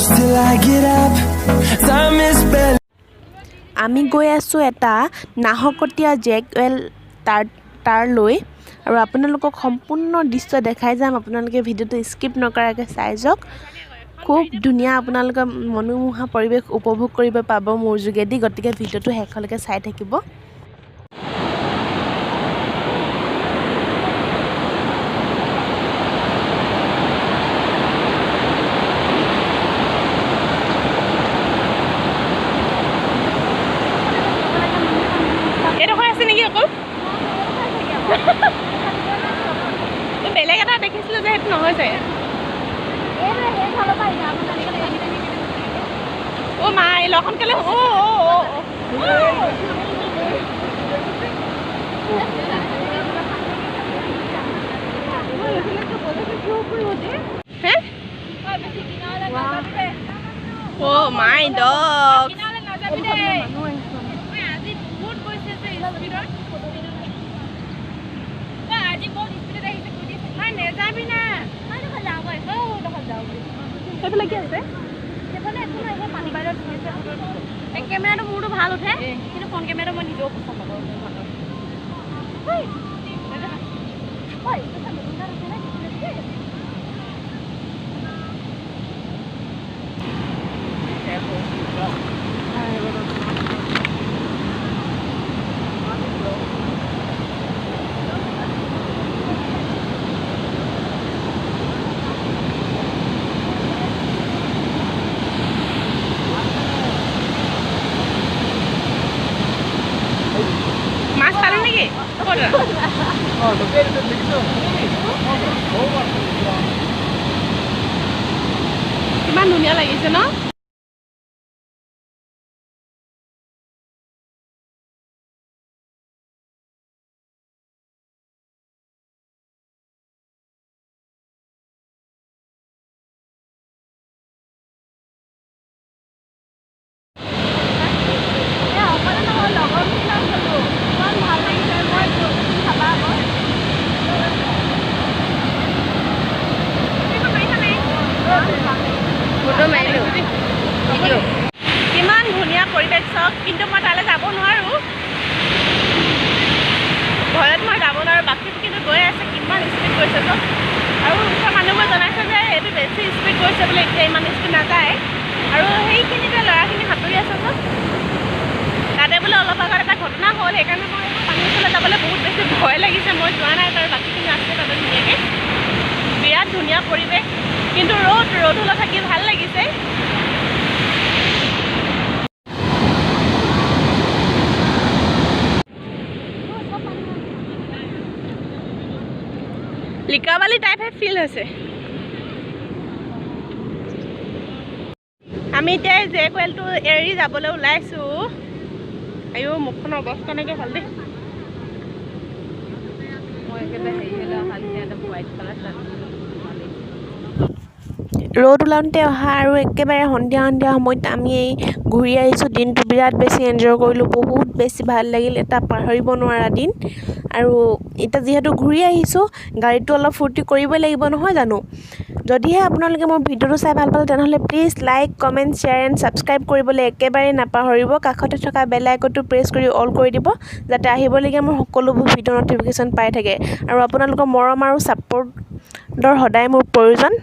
till I get up. Time is barely. আমি গৈ আছোঁ এটা নাহকটীয়া জেক ৱেল তাৰলৈ আৰু আপোনালোকক সম্পূৰ্ণ দৃশ্য দেখাই যাম। আপোনালোকে ভিডিঅ'টো স্কিপ নকৰাকৈ চাই যাওক। খুব ধুনীয়া আপোনালোকে মনোমোহা পৰিৱেশ উপভোগ কৰিব পাব মোৰ যোগেদি, গতিকে ভিডিঅ'টো শেষলৈকে চাই থাকিব। বেলেগ এটা দেখিছিলোঁ যে সেইটো নহয় চাগে। অ' মা এই লখন কেলে অ' মাই ডগ কেমেৰাটো মোৰটো ভাল উঠে, কিন্তু ফোন কেমেৰাটো মই নিজেও পচন্দ কৰোঁ। মাছ পালে নেকি? কিমান ধুনীয়া লাগিছে ন? কিমান ধুনীয়া পৰিৱেশ চাওক, কিন্তু মই তালৈ যাব নোৱাৰোঁ। ভয়ত মই যাব নোৱাৰোঁ। বাকীবোৰ কিন্তু গৈ আছে, কিমান স্পীড গৈছে চব। আৰু ওচৰৰ মানুহবোৰে জনাইছে যে এইটো বেছি স্পীড গৈছে বোলে, এতিয়া ইমান স্পীড নাযায়। আৰু সেইখিনিতে ল'ৰাখিনি সাঁতুৰি আছে চব। তাতে বোলে অলপ আগত এটা ঘটনা হ'ল, সেইকাৰণে মই পানীৰ ওচৰলৈ যাবলৈ বহুত বেছি ভয় লাগিছে। মই যোৱা নাই বাৰু, বাকীখিনি আছে তাতে ধুনীয়াকৈ। বিৰাট ধুনীয়া পৰিৱেশ, কিন্তু ৰ'দ হ'লে থাকি ভাল লাগিছে। লিকাবালি টাইপহে ফিল হৈছে। আমি এতিয়া জেক ৱেলটো এৰি যাবলৈ ওলাইছোঁ। আইও মুখখনৰ অৱস্থা নাইকিয়া হ'ল দেই। মই একেবাৰে হেৰি হ'লে হোৱাইট কালাৰ ৰ'দ ওলাওঁতে অহা আৰু একেবাৰে সন্ধিয়া সময়ত আমি এই ঘূৰি আহিছোঁ। দিনটো বিৰাট বেছি এনজয় কৰিলোঁ, বহুত বেছি ভাল লাগিল, এটা পাহৰিব নোৱাৰা দিন। আৰু এতিয়া যিহেতু ঘূৰি আহিছোঁ, গাড়ীটো অলপ ফূৰ্তি কৰিবই লাগিব নহয় জানো? যদিহে আপোনালোকে মোৰ ভিডিঅ'টো চাই ভাল পালে, তেনেহ'লে please like, comment, share and subscribe কৰিবলৈ একেবাৰে নাপাহৰিব। কাষতে থকা বেল আইকনটো প্ৰেছ কৰি অল কৰি দিব, যাতে আহিবলগীয়া মোৰ সকলোবোৰ ভিডিঅ' ন'টিফিকেশ্যন পাই থাকে। আৰু আপোনালোকৰ মৰম আৰু ছাপোৰ্টৰ সদায় মোৰ প্ৰয়োজন।